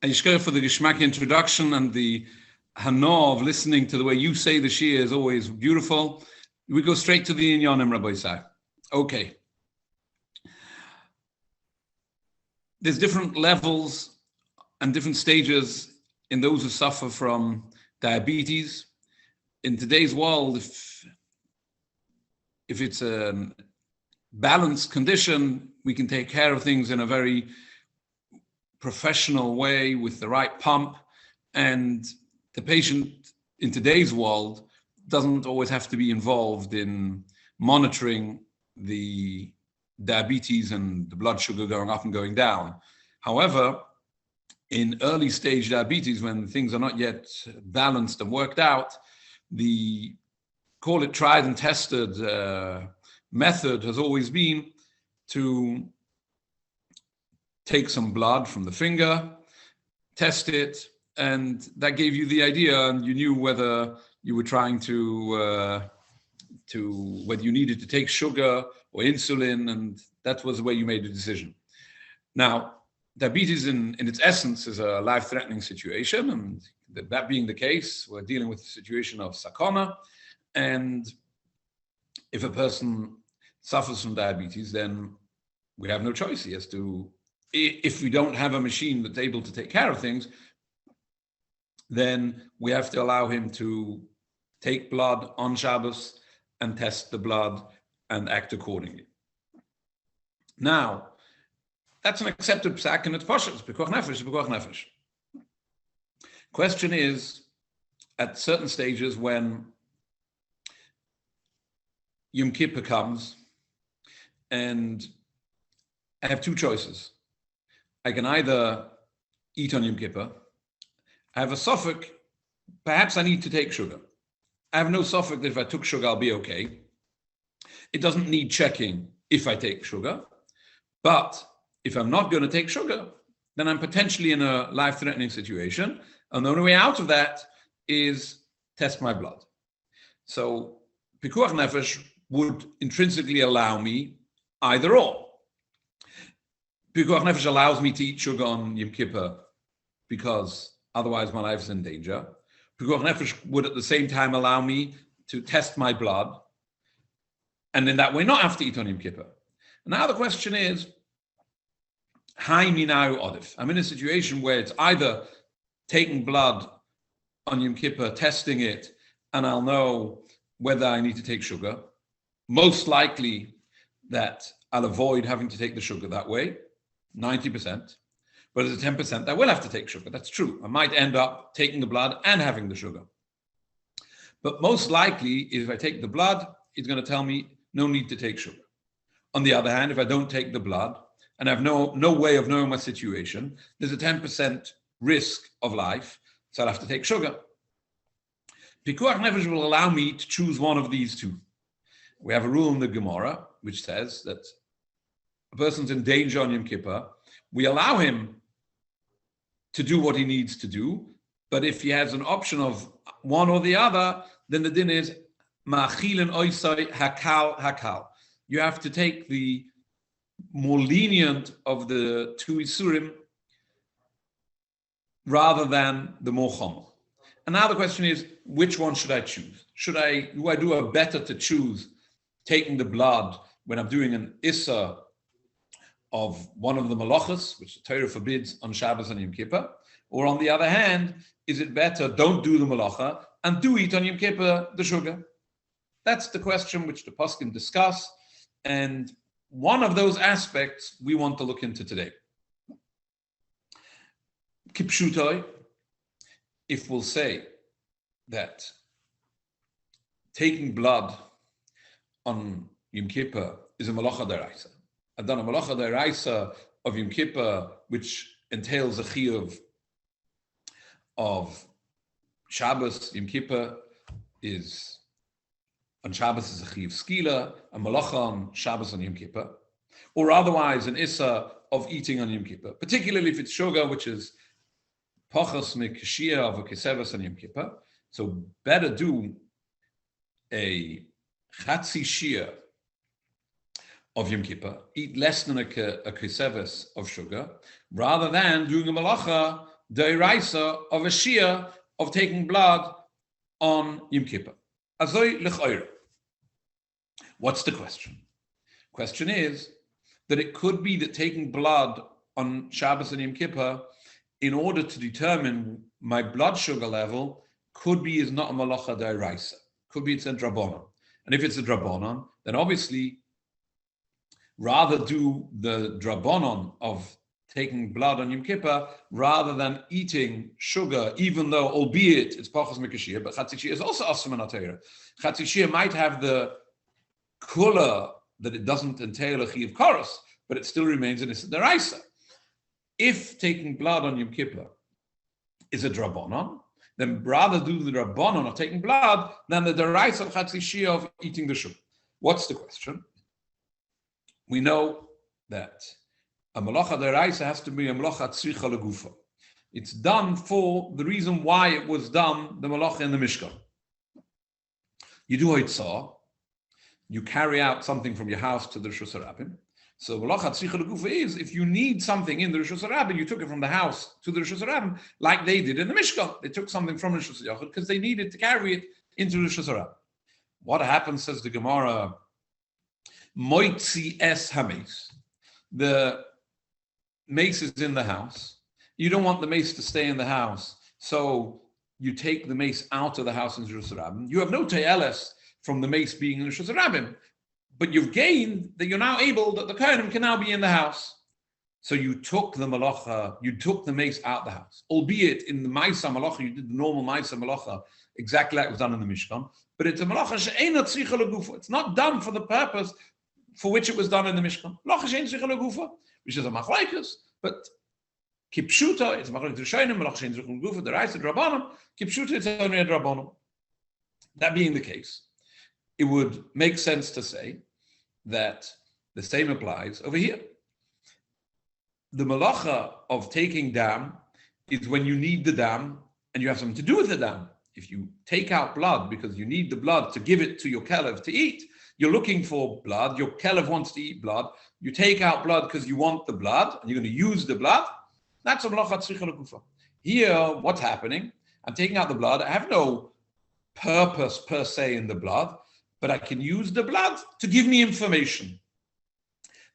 Ayishker for the Gishmak introduction and the hana of listening to the way you say the Shia is always beautiful. We go straight to the Inyanim, Rabbi Isai. Okay. There's different levels and different stages in those who suffer from diabetes. In today's world, if it's a balanced condition, we can take care of things in a very professional way with the right pump, and the patient in today's world doesn't always have to be involved in monitoring the diabetes and the blood sugar going up and going down. However, in early stage diabetes, when things are not yet balanced and worked out, the call it tried and tested method has always been to take some blood from the finger, test it, and that gave you the idea, and you knew whether you were trying to whether you needed to take sugar or insulin, and that was the way you made a decision. Now, diabetes in its essence is a life-threatening situation, and that being the case, we're dealing with a situation of sakana, and if a person suffers from diabetes, then we have no choice. He has to, if we don't have a machine that's able to take care of things, then we have to allow him to take blood on Shabbos and test the blood and act accordingly. Now, that's an accepted psak, and it's pashut. It's pikuach nefesh, pikuach nefesh. Question is, at certain stages when Yom Kippur comes, and I have two choices. I can either eat on Yom Kippur. I have a suffix, perhaps I need to take sugar. I have no suffix that if I took sugar, I'll be okay. It doesn't need checking if I take sugar. But if I'm not going to take sugar, then I'm potentially in a life-threatening situation. And the only way out of that is test my blood. So pikuach nefesh would intrinsically allow me either or. Pikuach nefesh allows me to eat sugar on Yom Kippur because otherwise my life is in danger. Pikuach nefesh would at the same time allow me to test my blood, and in that way not have to eat on Yom Kippur. Now the question is, I'm in a situation where it's either taking blood on Yom Kippur, testing it, and I'll know whether I need to take sugar. Most likely that I'll avoid having to take the sugar that way, 90%. But as a 10%, I will have to take sugar. That's true. I might end up taking the blood and having the sugar. But most likely, if I take the blood, it's going to tell me no need to take sugar. On the other hand, if I don't take the blood and I have no way of knowing my situation, there's a 10% risk of life, so I'll have to take sugar. Pikuach nefesh will allow me to choose one of these two. We have a rule in the Gemara which says that a person's in danger on Yom Kippur. We allow him to do what he needs to do, but if he has an option of one or the other, then the din is ma'achilin oisai hakal hakal. You have to take the more lenient of the two isurim rather than the more chomer. And now the question is, which one should I choose? Do I do a better to choose taking the blood when I'm doing an issa of one of the malachas, which the Torah forbids on Shabbos and Yom Kippur? Or on the other hand, is it better don't do the malacha and do eat on Yom Kippur the sugar? That's the question which the poskim discuss, and one of those aspects we want to look into today. Kipshutoi, if we'll say that taking blood on Yom Kippur is a malacha d'oraisa. I've done a malacha d'oraisa of Yom Kippur, which entails a chiyuv of Shabbos. Yom Kippur is, on Shabbos is a chiyuv skila, a malacha on Shabbos on Yom Kippur, or otherwise an issa of eating on Yom Kippur, particularly if it's sugar, which is pachas mikashia of a kesevas on Yom Kippur. So better do a chatzi shia of Yom Kippur, eat less than a keseves of sugar, rather than doing a malacha da'iraisa of a shia of taking blood on Yom Kippur. Azoi l'chayra. What's the question? Question is that it could be that taking blood on Shabbos and Yom Kippur in order to determine my blood sugar level could be is not a malacha da'iraisa. Could be it's a drabonon. And if it's a drabonon, then obviously rather do the drabonon of taking blood on Yom Kippur rather than eating sugar, even though, albeit it's pachas mikashir, but chatzishir is also asur min ha'Torah. Chatzishir might have the kula that it doesn't entail a chiyuv koros, but it still remains an issa deraisa. If taking blood on Yom Kippur is a drabonon, then rather do the drabonon of taking blood than the deraisa of chatzishir of eating the sugar. What's the question? We know that a malacha deraisa has to be a malacha tzricha legufa. It's done for the reason why it was done, the malacha in the Mishkan. You do hoitzah, you carry out something from your house to the Rishus HaRabim. So malacha tzricha legufa is, if you need something in the Rishus HaRabim, you took it from the house to the Rishus HaRabim, like they did in the Mishkan. They took something from Rishus HaYachid because they needed to carry it into the Rishus HaRabim. What happens, says the Gemara, moitzi es hameis. The mace is in the house. You don't want the mace to stay in the house, so you take the mace out of the house in Rishus HaRabim. You have no te'eles from the mace being in Rishus HaRabim, but you've gained that you're now able, that the kohanim can now be in the house. So you took the malacha, you took the mace out the house, albeit in the Maisa malacha, you did the normal Maisa malacha, exactly like it was done in the Mishkan, but it's a malacha she'eina tzricha legufa. It's not done for the purpose for which it was done in the Mishkan. Malacha she'eina tzricha legufa, which is a machlaikus, but kipshuta, it's a machlaikus rishonim, malacha she'eina tzricha legufa, the Raisa drabanim, kipshuta, it's only a drabanim. That being the case, it would make sense to say that the same applies over here. The malacha of taking dam is when you need the dam and you have something to do with the dam. If you take out blood because you need the blood to give it to your kelev to eat, you're looking for blood, your kelev wants to eat blood, you take out blood because you want the blood and you're going to use the blood, that's a malacha tzricha legufa. Here, what's happening? I'm taking out the blood, I have no purpose per se in the blood, but I can use the blood to give me information.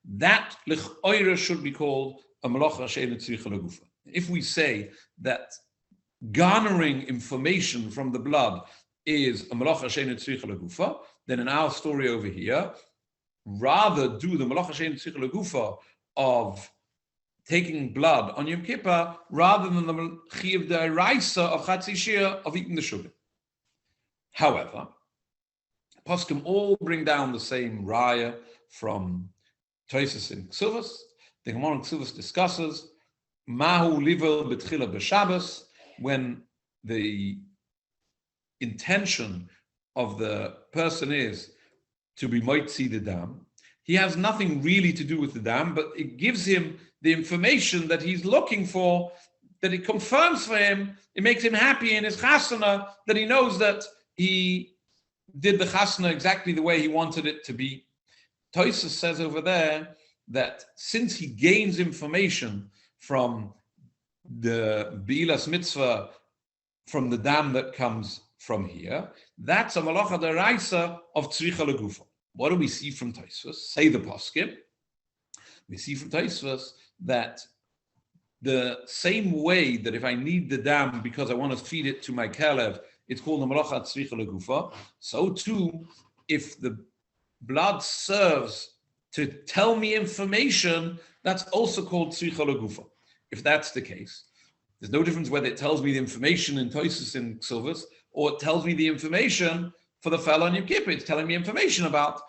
That l'ch'oira should be called a malacha she'eina tzricha legufa. If we say that garnering information from the blood is a malacha she'eina tzricha legufa, then in our story over here, rather do the malacha she'eina tzricha legufa of taking blood on Yom Kippur rather than the chiyuv da'iraisa of chatzi shir of eating the sugar. However, poskim all bring down the same raya from Tosis in Ksuvas. The Gemara in Ksuvas discusses mahu livel b'tchila b'Shabbos, when the intention of the person is to be moitzi the dam. He has nothing really to do with the dam, but it gives him the information that he's looking for, that it confirms for him, it makes him happy in his chasana, that he knows that he did the chasana exactly the way he wanted it to be. Tosis says over there that since he gains information from the B'ilas mitzvah, from the dam that comes from here, that's a malacha deraisa of tzricha legufa. What do we see from Tosfos? Say the poskim. We see from Tosfos that the same way that if I need the dam because I want to feed it to my kelev, it's called the malacha tzricha legufa. So too, if the blood serves to tell me information, that's also called tzricha legufa. If that's the case, there's no difference whether it tells me the information in Tosis in Ksuvas or it tells me the information for the fellow on Yom Kippur. It's telling me information about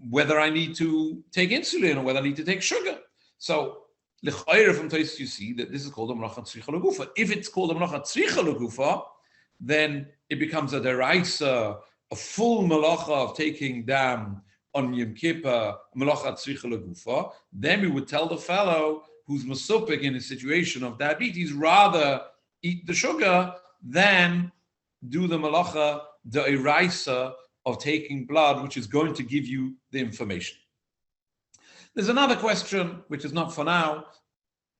whether I need to take insulin or whether I need to take sugar. So, l'chayra from Tosis, you see that this is called a malacha tzricha legufa. If it's called a malacha tzricha legufa, then it becomes a deraisa, a full malacha of taking dam on Yom Kippur, malacha tzricha legufa. Then we would tell the fellow who's masupik in a situation of diabetes, rather eat the sugar than do the malacha da'iraisa of taking blood, which is going to give you the information. There's another question, which is not for now,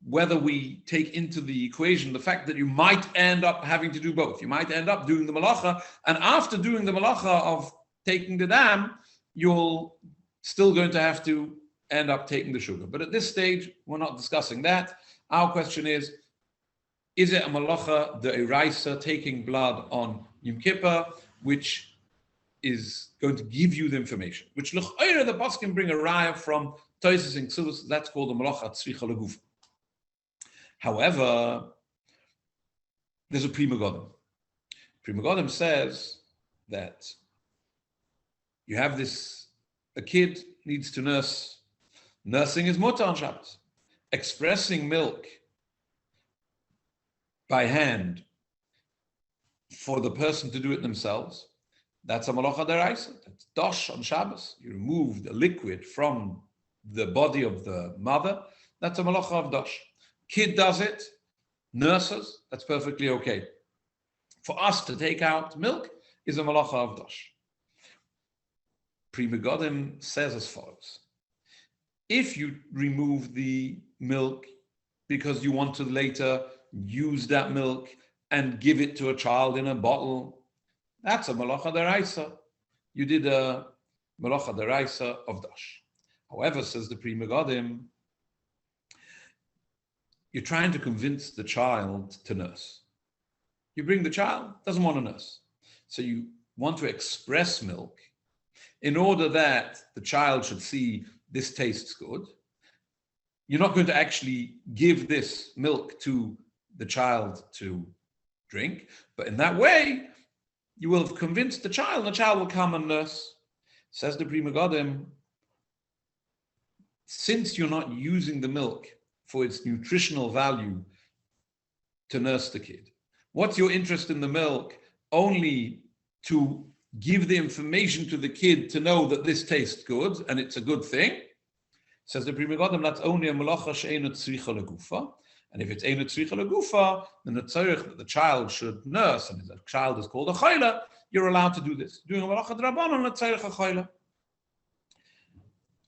whether we take into the equation the fact that you might end up having to do both. You might end up doing the malacha, and after doing the malacha of taking the dam, you're still going to have to end up taking the sugar. But at this stage, we're not discussing that. Our question is it a malacha, the eraisa, taking blood on Yom Kippur, which is going to give you the information, which the pasuk bring a raya from Tosis and Ksuvos, that's called the malacha tzvi chalagufa. However, there's a Prima Godem. Prima Godem says that you have a kid needs to nurse. Nursing is mutar on Shabbos. Expressing milk by hand for the person to do it themselves, that's a malacha deraisa. That's dosh on Shabbos. You remove the liquid from the body of the mother, that's a malacha of dosh. Kid does it, nurses, that's perfectly okay. For us to take out milk is a malacha of dosh. Pri Megadim says as follows: if you remove the milk because you want to later use that milk and give it to a child in a bottle, that's a malacha deraisa. You did a malacha deraisa of dosh. However, says the Pri Megadim, you're trying to convince the child to nurse. You bring the child, doesn't want to nurse. So you want to express milk in order that the child should see this tastes good. You're not going to actually give this milk to the child to drink, but in that way, you will have convinced the child, and the child will come and nurse. Says the Pri Megadim, since you're not using the milk for its nutritional value to nurse the kid, what's your interest in the milk? Only to give the information to the kid to know that this tastes good and it's a good thing. Says the Pri Megadim, that's only a malacha she'eino tzricha legufa. And if it's eino tzricha legufa, then the tzarich that the child should nurse, and the child is called a chayla, you're allowed to do this. Doing a malacha d'rabbanan, the tzarich a chayla.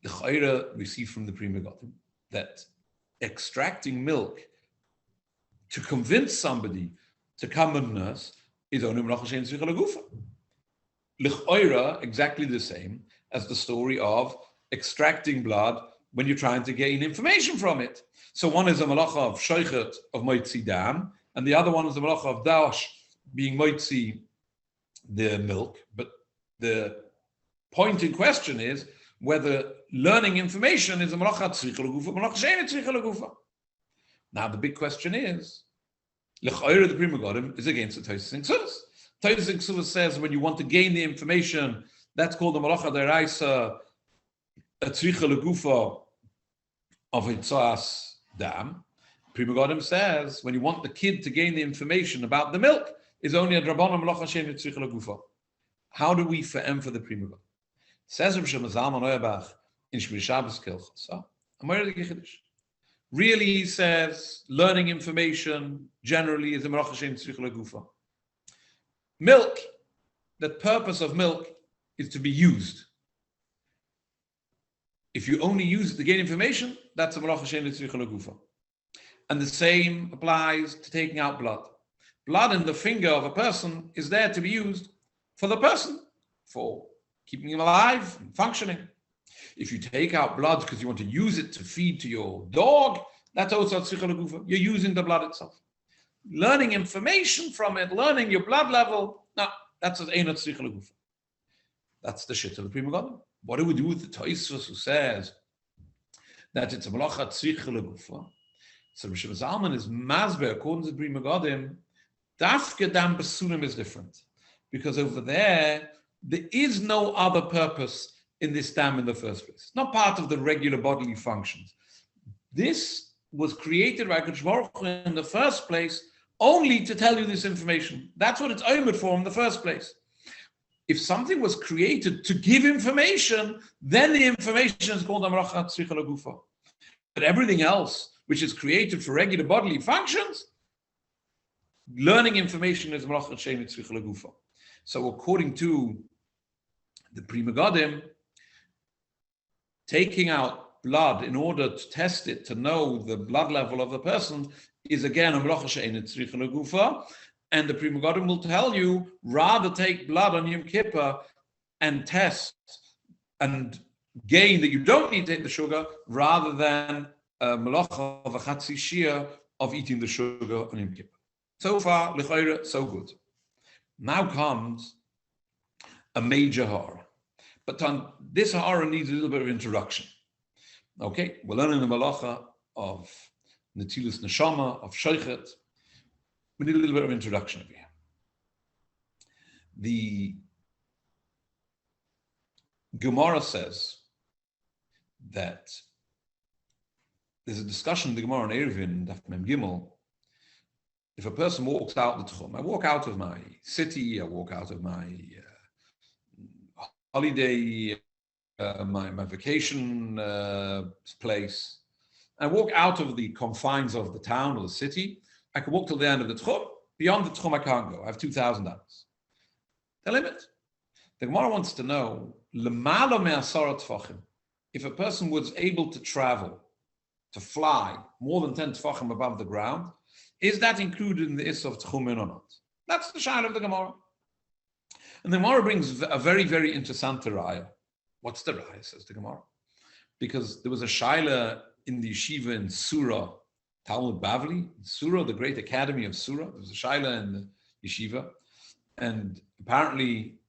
The chayla we see from the Pri Megadim that extracting milk to convince somebody to come and nurse is only malacha she'eino tzricha legufa. L'chayra, exactly the same as the story of extracting blood when you're trying to gain information from it. So one is a malacha of shoichet, of moitzi dam, and the other one is a malacha of dash, being moitzi the milk. But the point in question is whether learning information is a malacha tzricha legufa, malacha she'eino tzricha legufa. Now the big question is, l'chayra the Pri Megadim is against the Tosis and Ksuvos. Tosis and Ksuvos says when you want to gain the information, that's called the malacha deraisa, a tzricha legufa of itzas dam. Pri Megadim says when you want the kid to gain the information about the milk, is only a drabbanan malacha she'eino tzricha legufa. How do we for the Pri Megadim? Says Reb Shlomo Zalman Auerbach in Shmir Shabbos Hilchos. Really, he says learning information generally is a malacha she'eino tzricha legufa. Milk, the purpose of milk is to be used. If you only use it to gain information, that's a malacha she'eino tzricha legufa. And the same applies to taking out blood. Blood in the finger of a person is there to be used for the person, for keeping him alive and functioning. If you take out blood because you want to use it to feed to your dog, that's also tzricha legufa. You're using the blood itself. Learning information from it, learning your blood level, no, that's an eino tzricha legufa. That's the shit of the Pri Megadim. What do we do with the Tosfos who says that it's a malacha tzricha legufa? So Reb Shlomo Zalman is masber, according to the Pri Megadim, dafke dam besunim is different. Because over there is no other purpose in this dam in the first place. It's not part of the regular bodily functions. This was created by Kadosh Baruch Hu in the first place only to tell you this information. That's what it's omed for in the first place. If something was created to give information, then the information is called malacha tzricha legufa. But everything else, which is created for regular bodily functions, learning information is malacha she'eino tzricha legufa. So according to the Pri Megadim, taking out blood in order to test it, to know the blood level of the person, is again a melacha she'eina tzricha legufa. And the Pri Megadim will tell you, rather take blood on Yom Kippur and test and gain that you don't need to take the sugar, rather than a melacha of a chatzi shia of eating the sugar on Yom Kippur. So far, l'chayra, so good. Now comes a major hara. But this hara needs a little bit of introduction. Okay, we're learning the melacha of Netilus Neshama, of Sheichet. We need a little bit of introduction over here. The Gemara says that there's a discussion in the Gemara on Eruvin, Daf Mem Gimel. If a person walks out the Tchum, I walk out of my city, I walk out of my holiday, my vacation place, I walk out of the confines of the town or the city, I can walk till the end of the Tchum. Beyond the Tchum, I can't go. I have 2,000 dollars. The limit. The Gemara wants to know, if a person was able to travel, to fly more than 10 tefachim above the ground, is that included in the Issa of Tchumen or not? That's the shayla of the Gemara. And the Gemara brings a very, very interesting raya. What's the raya, says the Gemara? Because there was a shayla in the yeshiva in Surah, Talmud Bavli, Surah, the great academy of Surah. There was a shayla in the yeshiva. And apparently,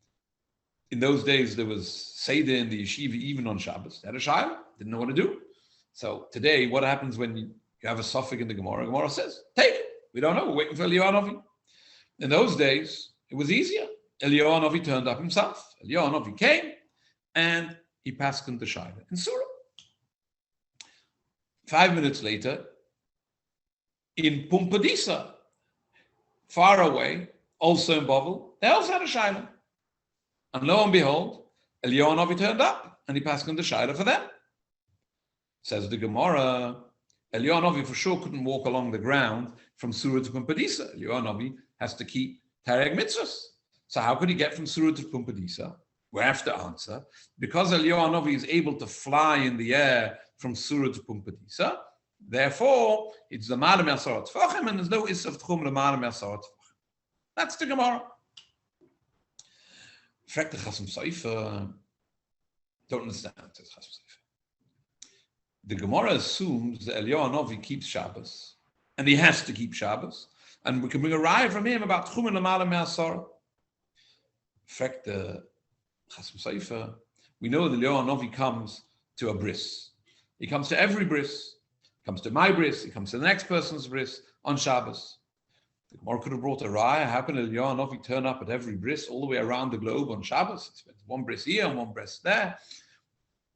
in those days, there was Seder in the yeshiva even on Shabbos. They had a shayla, didn't know what to do. So today, what happens when you have a suffix in the Gemara? The Gemara says, take it. We don't know. We're waiting for Eliyahu Hanavi. In those days, it was easier. Eliyahu Hanavi turned up himself. Eliyahu Hanavi came, and he passed in the shayla in Surah. 5 minutes later, in Pumpadisa, far away, also in Bavel, they also had a shayla. And lo and behold, Eliyahu Hanavi turned up, and he passed in the shayla for them. Says the Gemara, Eliyahu Hanavi for sure couldn't walk along the ground from Surah to Pumpadisa. Eliyahu Hanavi has to keep Tareg Mitzvahs. So how could he get from Surah to Pumpadisa? We have to answer, because Eliyahu Hanavi is able to fly in the air from Surah to Pumpadisa, therefore, it's the Ma'ala Me'asara Tefachim, and there's no Issa of Tchum L'Ma'ala Me'asara Tefachim. That's the Gemara. Frek the Chasam Sofer, don't understand, says Chasam Sofer. The Gemara assumes that Eliyahu Hanavi keeps Shabbos, and he has to keep Shabbos, and we can bring a raya from him about Tchum L'Ma'ala Me'asara. Frek the Chasam Sofer, we know that Eliyahu Hanavi comes to a bris. He comes to every bris. He comes to my bris. He comes to the next person's bris on Shabbos. The Gemara could have brought a raya. How can Eliyahu Hanavi turn up at every bris all the way around the globe on Shabbos? It's one bris here and one bris there.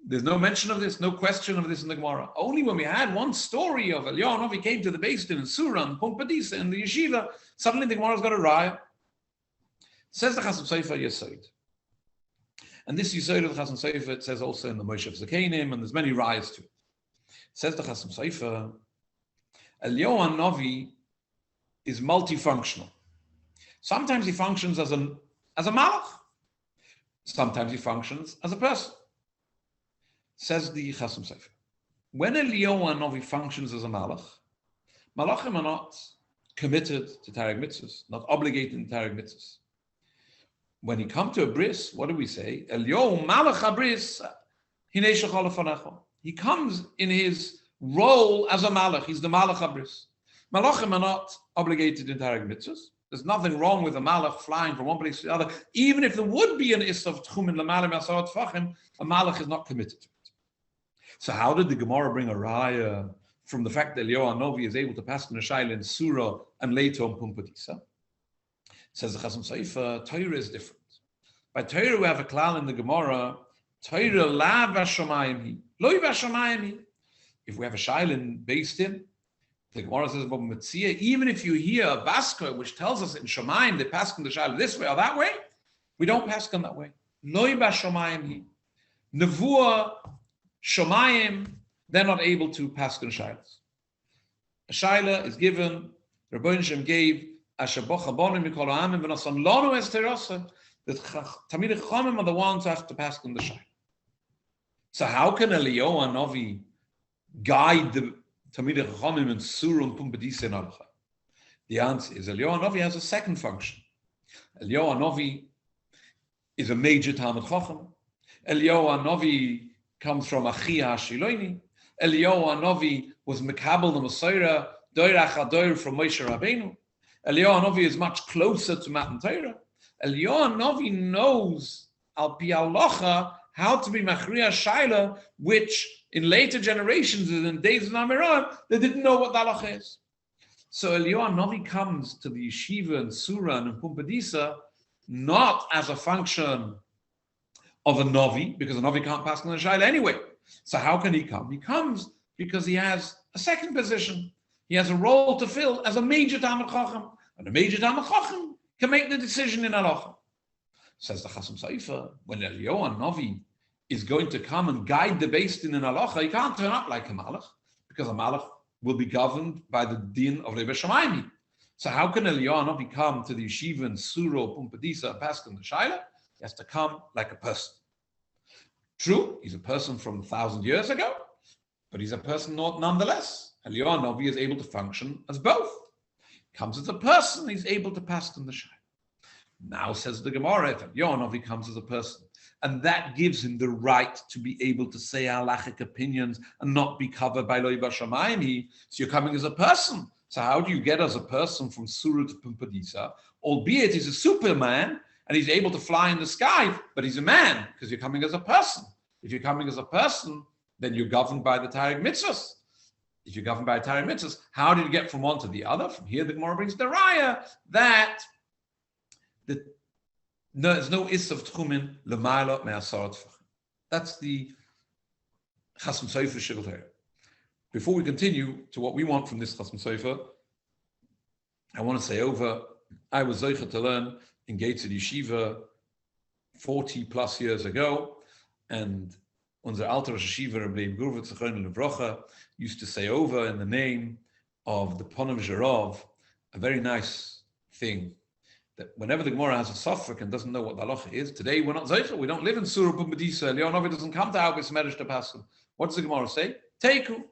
There's no mention of this, no question of this in the Gemara. Only when we had one story of Eliyahu Hanavi came to the Beis Din in Surah and Pumpadisa in the yeshiva, suddenly the Gemara's got a raya. Says the Chasam Sofer Yesod. And this Yesod of the Chasam Sofer, it says also in the Moshe of Zakenim, and there's many rayas to it. Says the Chasam Sofer, Eliyahu Hanavi is multifunctional. Sometimes he functions as a malach. Sometimes he functions as a person. Says the Chasam Sofer. When Eliyahu Hanavi functions as a malach, malachim are not committed to Tarek Mitzvahs, not obligated to Tarek Mitzvahs. When he comes to a bris, what do we say? Eliyahu malach habris, hinei shechol lefanecha. He comes in his role as a malach. He's the malach habris. Malachim are not obligated in Tarek Mitzvahs. There's nothing wrong with a malach flying from one place to the other. Even if there would be an issa of tchumin l'ma'ala me'asara tefachim, a malach is not committed to it. So how did the Gemara bring a raya from the fact that Eliyahu Hanavi is able to pass in a shayla in Surah and later on Pumpadisa? Says the Chasam Sofer, Torah is different. By Torah we have a klal in the Gemara, Torah la v'shamayim hi, lo v'shamayim hi. If we have a shayla based in, the Gemara says about Metzia, even if you hear a Basker which tells us in Shamayim they pass on the shayla this way or that way, we don't pass on that way. Lo v'shamayim hi. Nevuah, Shamayim, they're not able to pass on shaylas. A shayla is given, Rabbi Shem gave, the Tamid Chachamim are the ones who have to pass on the shayla. So how can Eliyahu Hanavi guide the Talmidei Chachamim in Surah and Pumbedisa in Halacha? The answer is Eliyahu Hanavi has a second function. Eliyahu Hanavi is a major Talmid Chacham. Eliyahu Hanavi comes from Achia Hashiloini. Eliyahu Hanavi was Mekabel the Messiah, Doirach Adoir from Moshe Rabbeinu. Eliyahu Hanavi is much closer to Matan Torah. Eliyahu Hanavi knows Al Pi Halacha how to be Machriya Shaila, which in later generations, in days of Amiran, they didn't know what the halacha is. So Eliyahu Hanavi comes to the yeshiva and surah and Pumbedisa not as a function of a Navi, because a Navi can't pass on the Shaila anyway. So how can he come? He comes because he has a second position. He has a role to fill as a major Talmid Chacham. And a major Talmid Chacham can make the decision in halacha. Says the Chasam Sofer, when Eliyahu Hanavi is going to come and guide the Beis Din in halacha, he can't turn up like a malach, because a malach will be governed by the din of Rebbe Shamayim. So how can Eliyahu Hanavi come to the yeshiva and surah, Pumbedisa, and Paskin the Shaila? He has to come like a person. True, he's a person from 1,000 years ago, but he's a person nonetheless. Eliyahu Hanavi is able to function as both. Comes as a person, he's able to Paskin the Shaila. Now says the Gemara, if Eliyahu Hanavi comes as a person, and that gives him the right to be able to say halachic opinions and not be covered by Lo Yibashamayim. So you're coming as a person. So how do you get as a person from Surah to Pumbedisa? Albeit he's a Superman and he's able to fly in the sky, but he's a man because you're coming as a person. If you're coming as a person, then you're governed by the Tarek Mitzvahs. If you're governed by Tarek Mitzvahs, how did you get from one to the other? From here, the Gemara brings the raya that there's no is of tchumin l'mayla me'asarat tefachim. That's the Chasam Sofer Shigul Torah. Before we continue to what we want from this Chasam Sofer, I want to say I was zeicha to learn in Gates at Yeshiva 40 plus years ago, and unser alter Rosh Yeshiva Rebbe Gurva Tzachon Levrocha used to say over in the name of the Ponav HaRav a very nice thing. That whenever the Gemara has a suffix and doesn't know what the halacha is, today we're not zeicha. We don't live in Surah Pumbedisa. Eliyahu Hanavi doesn't come to our Medrash to pass him. What does the Gemara say? Teiku.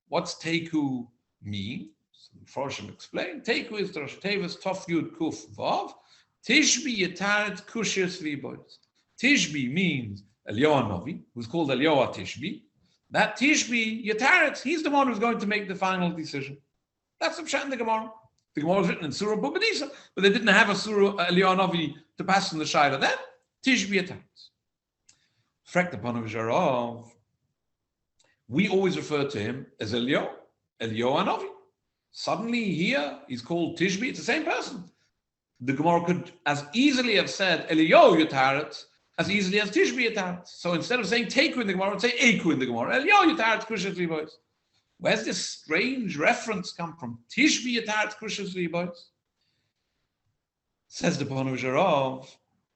What's Teiku mean? So the Farshim explain. Teiku is the Rosh Tevis Tov Yud Kuf Vav. Tishbi Yetaret Kushir Tzvi. Tishbi means Eliyahu Hanavi, who's called Eliyahu Tishbi. That Tishbi Yetaret, he's the one who's going to make the final decision. That's the pshat in the Gemara. The Gemara was written in Surah Pumbedisa, but they didn't have a Surah Eliyahu Hanavi to pass in the Shaila then. Tishbi Yetaret. Frek the Ponav HaRav, we always refer to him as Eliyahu Hanavi. Suddenly here, he's called Tishbi, it's the same person. The Gemara could as easily have said Eliyahu Yetaret as easily as Tishbi Yetaret. So instead of saying Teiku in the Gemara, say Eiku in the Gemara. Eliyahu Yetaret Kushir Tzvi boys. Where's this strange reference come from? Tishbi Yetaret Kushir Tzvi boys. Says the Ponav HaRav,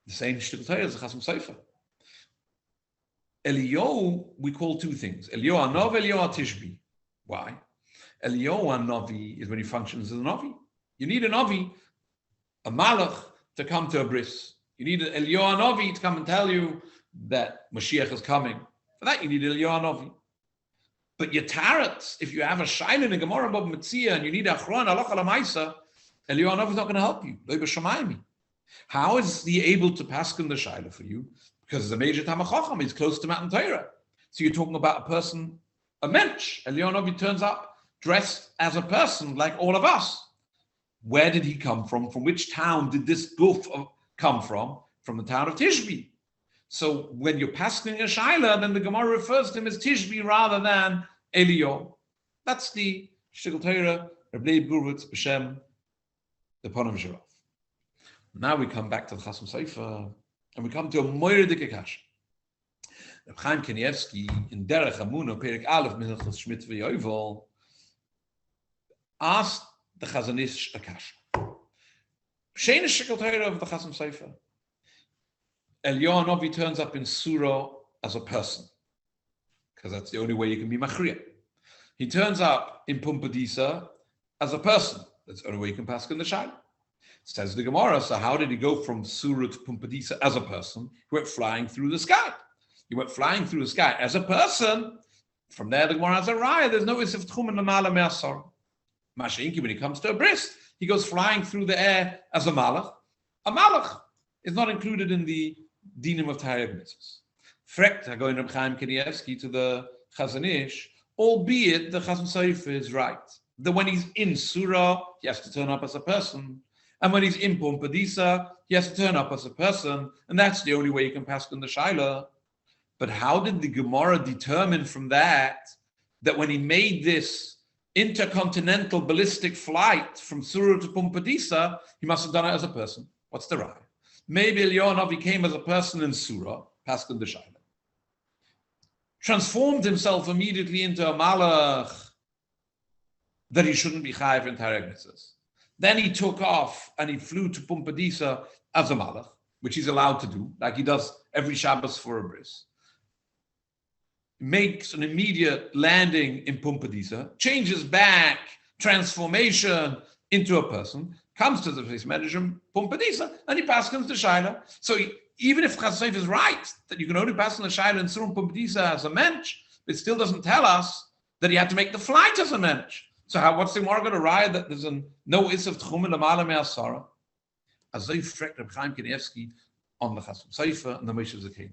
the same Shtickle Torah as the Chasam Sofer. Eliyahu, we call two things. Eliyahu Hanavi, Eliyahu Tishbi. Why? Eliyahu Hanavi is when he functions as a Navi. You need a Navi, a Malach, to come to a bris. You need an Eliyahu Hanavi to come and tell you that Mashiach is coming. For that, you need Eliyahu Hanavi. But Yetaret, if you have a Shaila in a Gemara Bab Metzia and you need a Achron, Halacha L'Maisa, Eliyahu Hanavi is not going to help you. Lo B'Shamayim. How is he able to paskin the Shaila for you? Because he's a major Talmid Chacham, he's close to Matan Torah. So you're talking about a person, a mensch. Eliyahu Hanavi turns up dressed as a person like all of us. Where did he come from? From which town did this goof come from? From the town of Tishbi. So when you're passing a Shaila, then the Gemara refers to him as Tishbi rather than Eliyahu. That's the Shtickle Torah, Rebbe Gurvitz, B'Shem, the Ponav HaRav. Now we come back to the Chasam Sofer, and we come to a Meir Dikakash. Reb Chaim Kanievsky, in Derech Hamuna, Perek Aleph, Hilchos Shmit v'Yovel, asked the Chazanish a kasha. Shein Shtickle Torah of the Chasam Sofer. Eliyahu Hanavi turns up in Surah as a person, because that's the only way you can be Machriya. He turns up in Pumbedisa as a person. That's the only way you can pass in the Shaila. Says the Gemara, so how did he go from Surah to Pumbedisa as a person? He went flying through the sky. He went flying through the sky as a person. From there, the Gemara has a raya. There's no isuf tchumen l'mala me'asar. Mashinki, when he comes to a bris, he goes flying through the air as a malach. A malach is not included in the dinim of Tahara mitzvahs. Frekt Hagoyin Reb Chaim Kanievsky to the Chazon Ish, albeit the Chazon Sofer is right that when he's in surah, he has to turn up as a person, and when he's in Pumpadisa, he has to turn up as a person, and that's the only way you can pass on the Shaila. But how did the Gemara determine from that when he made this intercontinental ballistic flight from Surah to Pumpadisa, he must have done it as a person? What's the right? Maybe Eliyahu came as a person in Surah, passed on the Shaila, transformed himself immediately into a malach that he shouldn't be chayiv in Tahara mitzvahs. Then he took off and he flew to Pumpadisa as a malach, which he's allowed to do, like he does every Shabbos for a bris. Makes an immediate landing in Pumpadisa, changes back, transformation into a person, comes to the place Medishim, Pumpadisa, and he passes the Shaila. So even if Chazon Sofer is right that you can only pass on the Shaila in Surah Pumpadisa as a mensch, it still doesn't tell us that he had to make the flight as a mensch. So what's the Gemara going to ride that there's no isuf tchumen l'mala me'asara? Azay frekt Reb Chaim Kanievsky on the Chazon Sofer and the Moshe Zakein.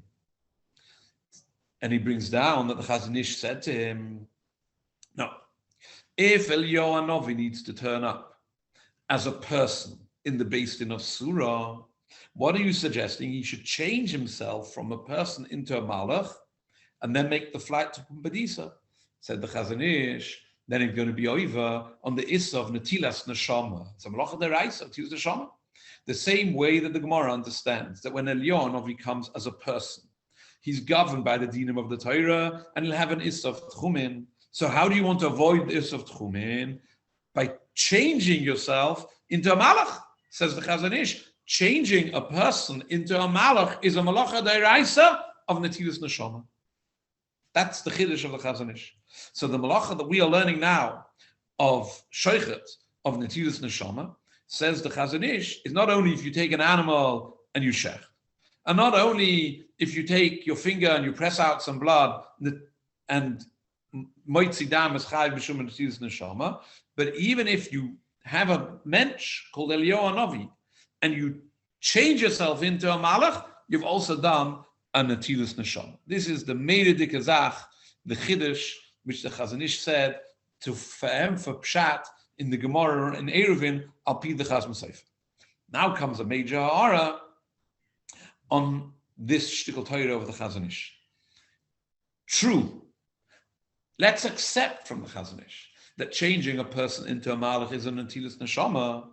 And he brings down that the Chazon Ish said to him, no, if Eliyahu Hanavi needs to turn up as a person in the Beis Din of Surah, what are you suggesting? He should change himself from a person into a malach and then make the flight to Pumpadisa. Said the Chazon Ish, then it's going to be over on the issa of netilas neshama. It's a malach deraisa to use the neshama. The same way that the Gemara understands that when Eliyahu Hanavi comes as a person, he's governed by the dinim of the Torah and he'll have an issa of tchumen. So how do you want to avoid the issa of tchumen? By changing yourself into a malach, says the Chazon Ish. Changing a person into a malach is a malacha deraisa of netilas neshama. That's the chiddush of the Chazon Ish. So the malacha that we are learning now of shoichet, of netilas neshama, says the Chazon Ish, is not only if you take an animal and you shech, and not only if you take your finger and you press out some blood and moitzi dam is chayiv b'shum netilas neshama, but even if you have a mensch called Eliyahu Hanavi and you change yourself into a malach, you've also done a netilas neshama. This is the Meir dikazach, the chiddush, which the Chazon Ish said to for pshat in the Gemara in Eruvin al pi the Chazon Sofer. Now comes a major ha'ara on this shtickle Torah of the Chazon Ish. True, let's accept from the Chazon Ish that changing a person into a malach is a netilas neshama,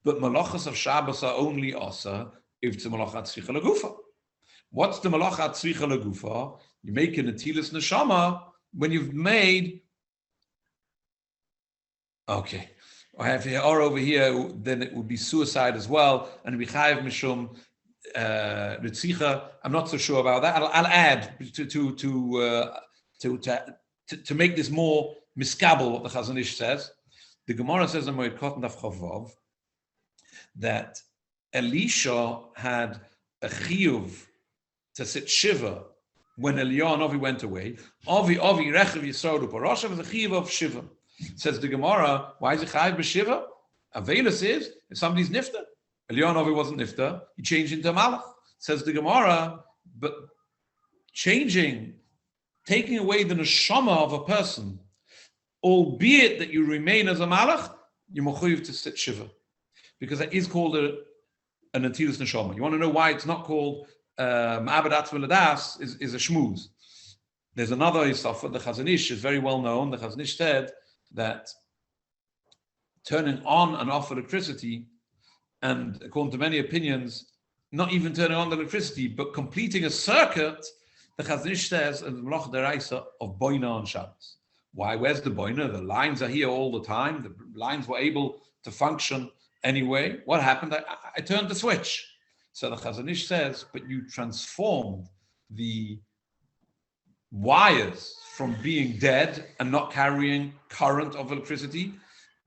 but malachas of Shabbos are only asa if it's a malachat tzvicha legufa. What's the malachat tzvicha legufa? You make a netilas neshama when you've made. Okay, I have here or over here. Then it would be suicide as well, and we chayiv mishum ritzicha. I'm not so sure about that. I'll add to make this more miskabel what the Chazon Ish says. The Gemara says in Moed Katan Daf Chavav that Elisha had a chiyuv to sit shiva when Eliyahu Hanavi went away. Avi rechav yisrael u'parosha was a chiyuv of shiva. Says the Gemara, why is it chayiv b'shiva? Avelus is if somebody's nifta. Eliyahu Hanavi wasn't nifta; he changed into a malach. Says the Gemara, but taking away the neshama of a person, albeit that you remain as a malach, you're mechuyev to sit shiva. Because it is called a netilas neshama. You want to know why it's not called ma'abed atzma l'das is a shmuz. There's another Yisafah, the Chazon Ish is very well known. The Chazon Ish said that turning on and off electricity, and according to many opinions, not even turning on the electricity, but completing a circuit, the Chazon Ish says, and the Melach Deraisa of Boina on Shabbos. Why? Where's the Boina? The lines are here all the time. The lines were able to function anyway. What happened? I turned the switch. So the Chazon Ish says, but you transformed the wires from being dead and not carrying current of electricity.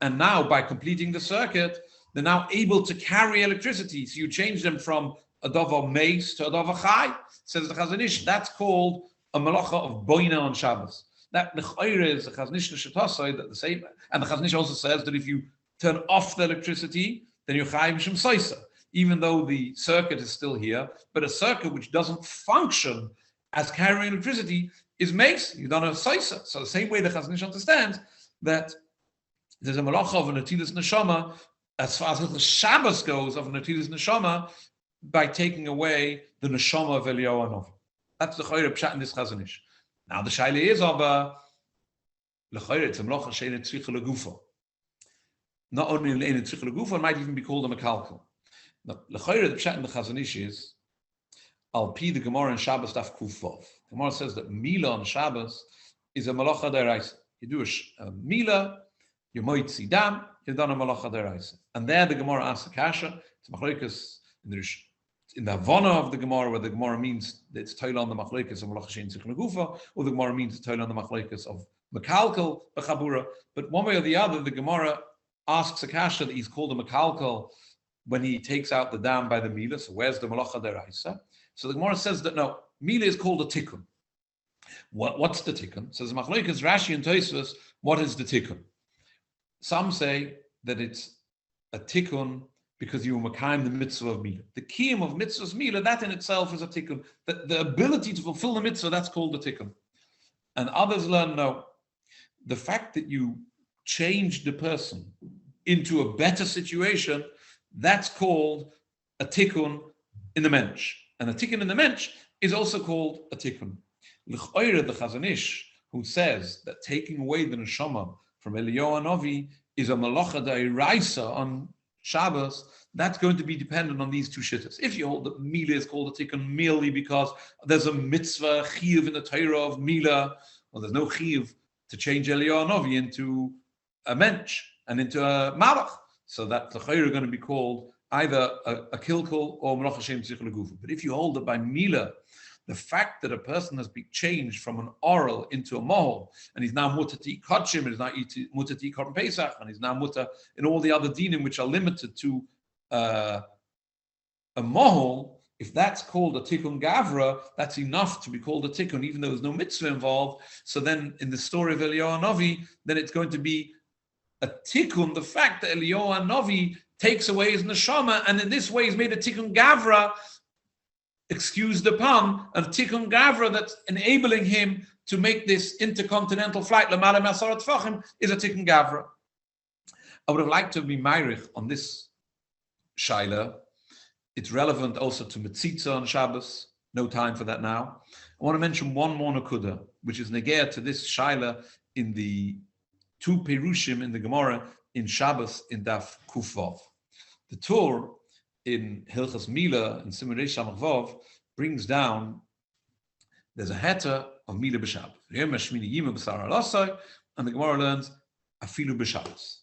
And now by completing the circuit, they're now able to carry electricity. So you change them from a davar meis to a davar chai. Says the Chazon Ish, that's called a malacha of boina on Shabbos. That l'chayre is the Chazon Ish l'shetasai, that the same, and the Chazon Ish also says that if you turn off the electricity, then you're chayiv mishum soisa, even though the circuit is still here. But a circuit which doesn't function as carrying electricity is meis. You don't have soisa. So the same way the Chazon Ish understands that there's a malacha of a netilas neshama as far as the Shabbos goes of a netilas neshama by taking away the neshama of Eliyahu Hanavi. That's the chayre pshat in this Chazon Ish. Now the shaila is aber lechayre it's a malacha she'ein tzricha legufa. Not only in tzricha legufa, it might even be called a mekalkel. Now lechayre the pshat in the Chazon Ish is al pi the Gemara in Shabbos daf kuf vav. The Gemara says that mila on Shabbos is a malacha deraisa. You do a mila, you moitzi dam, you've done a malacha deraisa. And there the Gemara asks the kasha. It's machlokes in the Havana of the Gemara, where the Gemara means that it's toil on the machlokes of malacha she'ein tzricha legufa, or the Gemara means it's toil on the machlokes of mekalkel b'chabura. But one way or the other, the Gemara asks a kasha that he's called a mekalkel when he takes out the dam by the mila. So where's the malacha deraisa? So the Gemara says that no, mila is called a tikkun. What's the tikkun? Says machlokes Rashi and Tosfos, what is the tikkun? Some say that it's a tikkun because you were makayim the mitzvah of mila. The kiyum of mitzvah's mila, that in itself is a tikkun. The ability to fulfill the mitzvah, that's called the tikkun. And others learn, no, the fact that you changed the person into a better situation, that's called a tikkun in the mensch. And a tikkun in the mensch is also called a tikkun. L'ch'oire the Chazon Ish, who says that taking away the neshama from Eliyahu Hanavi is a malacha d'oraisa on Shabbos, that's going to be dependent on these two shittas. If you hold that Mila is called a tikkun merely because there's a mitzvah chiyuv in the Torah of Mila, well, there's no chiyuv to change Eliyahu Hanavi into a mensch and into a malach, so that the chayr are going to be called either a kilkel or malacha she'ein tzricha legufa. But if you hold it by Mila, the fact that a person has been changed from an oral into a mohol, and he's now mutter to eat kodshim, and he's now mutter to eat korban pesach, and he's now mutter in all the other dinim which are limited to a mohol, if that's called a tikkun gavra, that's enough to be called a tikkun, even though there's no mitzvah involved. So then in the story of Eliyahu Hanavi, then it's going to be a tikkun, the fact that Eliyahu Hanavi takes away his neshama, and in this way he's made a tikkun gavra, excuse the pun, of tikkun gavra that's enabling him to make this intercontinental flight, l'mala me'asarat tefachim, is a tikkun gavra. I would have liked to be Meir on this shaila. It's relevant also to Metzitza on Shabbos. No time for that now. I want to mention one more nakuda, which is negea to this shaila in the two perushim in the Gemara in Shabbos in Daf Kufvav. The Torah in Hilchos Mila and Siman Reish Samach Vav brings down, there's a heter of Mila b'Shabbos. And the Gemara learns afilu b'Shabbos.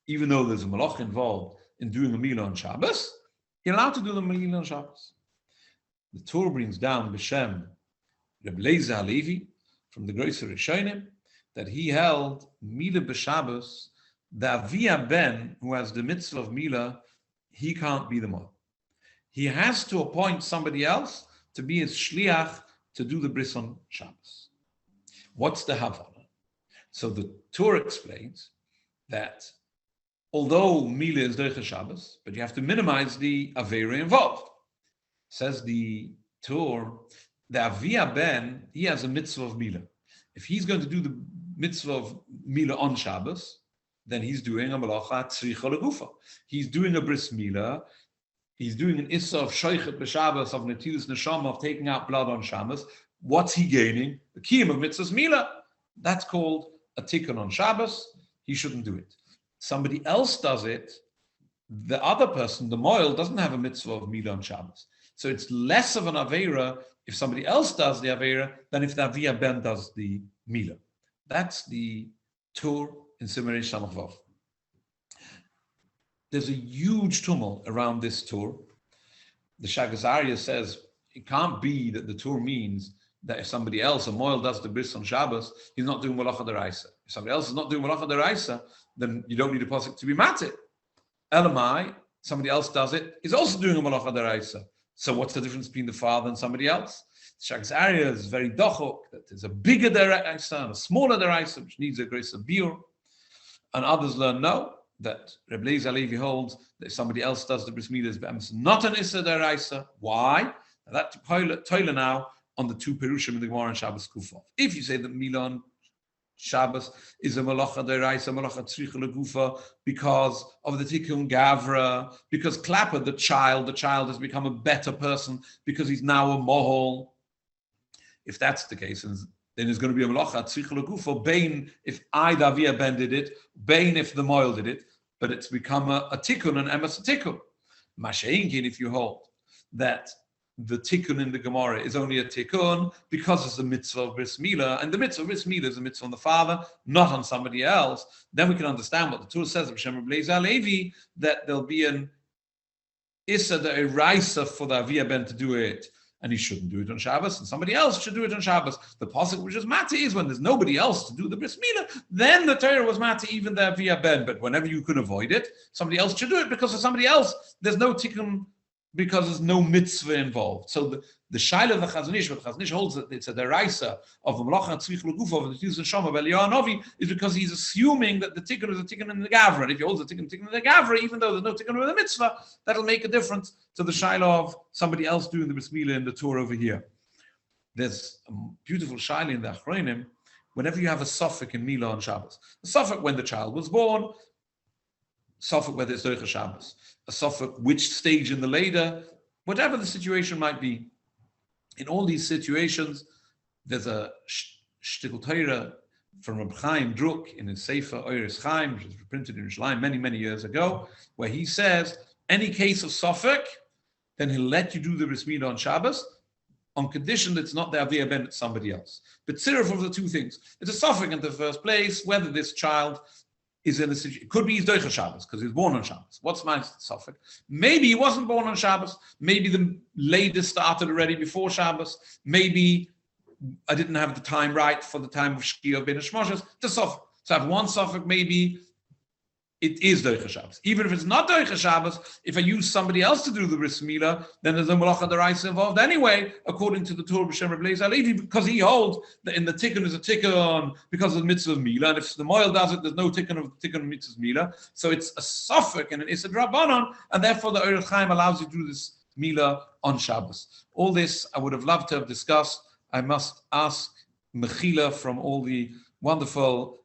Even though there's a malach involved in doing a Mila on Shabbos, you're allowed to do the Mila on Shabbos. The Torah brings down B'Shem Reb Lezer Halevi from the Groiser Rishonim that he held Mila b'Shabbos, the Avia Ben, who has the mitzvah of Mila, he can't be the mod. He has to appoint somebody else to be his shliach to do the bris on Shabbos. What's the Havana? So the Torah explains that although Mila is Derech Shabbos, but you have to minimize the Aveira involved. Says the Torah, the Avia Ben, he has a mitzvah of Mila. If he's going to do the mitzvah of Mila on Shabbos, then he's doing a malacha tzricha legufa. He's doing a bris mila. He's doing an issa of shoichet b'Shabbos, of netilas neshama, of taking out blood on Shabbos. What's he gaining? The kiyum of mitzvahs mila. That's called a tikkun on Shabbos. He shouldn't do it. Somebody else does it. The other person, the moil, doesn't have a mitzvah of mila on Shabbos. So it's less of an aveira if somebody else does the aveira than if the avia ben does the mila. That's the Torah in Siman Reish Samach Vav. There's a huge tumult around this Torah. The Shagazaria says it can't be that the Torah means that if somebody else, a moil, does the bris on Shabbos, he's not doing malacha deraisa. If somebody else is not doing malacha deraisa, then you don't need a pasuk to be matir. Elamai, somebody else does it, is also doing a malacha deraisa. So what's the difference between the father and somebody else? Shag's area is very dochok, that there's a bigger deraisa and a smaller deraisa, which needs a greater biur. And others learn no, that Reb Lezer Levi holds that if somebody else does the bris milah, is not an issa deraisa. Why? That toilet now on the two perushim in the Gemara and Shabbos Kufov. If you say that milah on Shabbos is a malacha deraisa, malacha tzricha legufa, because of the tikkun gavra, because klapper the child has become a better person because he's now a mohol. If that's the case, then there's going to be a malacha tzricha legufa, bain if I Davia ben did it, bain if the moil did it, but it's become a tikkun and emes a tikkun. Masha'inkin, if you hold that the tikkun in the Gemara is only a tikkun because it's the mitzvah of bris milah, and the mitzvah of bris milah is a mitzvah on the father, not on somebody else, then we can understand what the Torah says of Shem Reb Lezer Levi, that there'll be an issa deraisa for the avia ben to do it, and he shouldn't do it on Shabbos, and somebody else should do it on Shabbos. The pasuk which is mati is when there's nobody else to do the bris milah, then the Torah was mati even the avia ben, but whenever you could avoid it, somebody else should do it, because for somebody else, there's no tikkun, because there's no mitzvah involved. So the shaila of the Chazon Ish, but Chazon Ish holds that it's a deraisa of the malacha tzrich legufa of the Tikkun Shama of Eliyahu Novi, is because he's assuming that the tikkun is a tikkun in the gavra. And if he holds the tikkun in the gavra, even though there's no tikkun with the mitzvah, that'll make a difference to the shaila of somebody else doing the bris milah in the Torah over here. There's a beautiful shaila in the Achronim. Whenever you have a suffix in milah on Shabbos, a suffix when the child was born, suffix whether it's doicha Shabbos, a suffix which stage in the later, whatever the situation might be. In all these situations, there's a shtickle Torah from Reb Chaim Druk in his Sefer Oiris Chaim, which was printed in Yerushalayim many, many years ago, where he says, any case of suffix, then he'll let you do the bris milah on Shabbos, on condition that it's not the avia ben, it's somebody else. But tziruf of the two things. It's a suffix in the first place, whether this child is in a situation, it could be he's doicha Shabbos, because he was born on Shabbos. What's my suffix? Maybe he wasn't born on Shabbos. Maybe the latest started already before Shabbos. Maybe I didn't have the time right for the time of Shkia of Ben Shmoshes. The suffix. So I have one suffix, maybe it is doicha Shabbos. Even if it's not doicha Shabbos, if I use somebody else to do the bris milah, then there's a malacha deraisa involved anyway, according to the Torah b'Shem Reb Lezer Levi, because he holds that in the tikkun is a tikkun because of the mitzvah of milah, and if the moil does it, there's no tikkun of mitzvah milah. So it's a suffix and an issa drabanan, and therefore the Oirel Chaim allows you to do this milah on Shabbos. All this I would have loved to have discussed. I must ask mechila from all the wonderful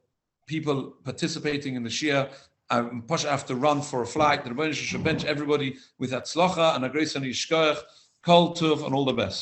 people participating in the Shia. I have to run for a flight. The Rebbeinu should bench everybody with Hatzlacha and a grace and Yishkoach, Kol Tov, and all the best.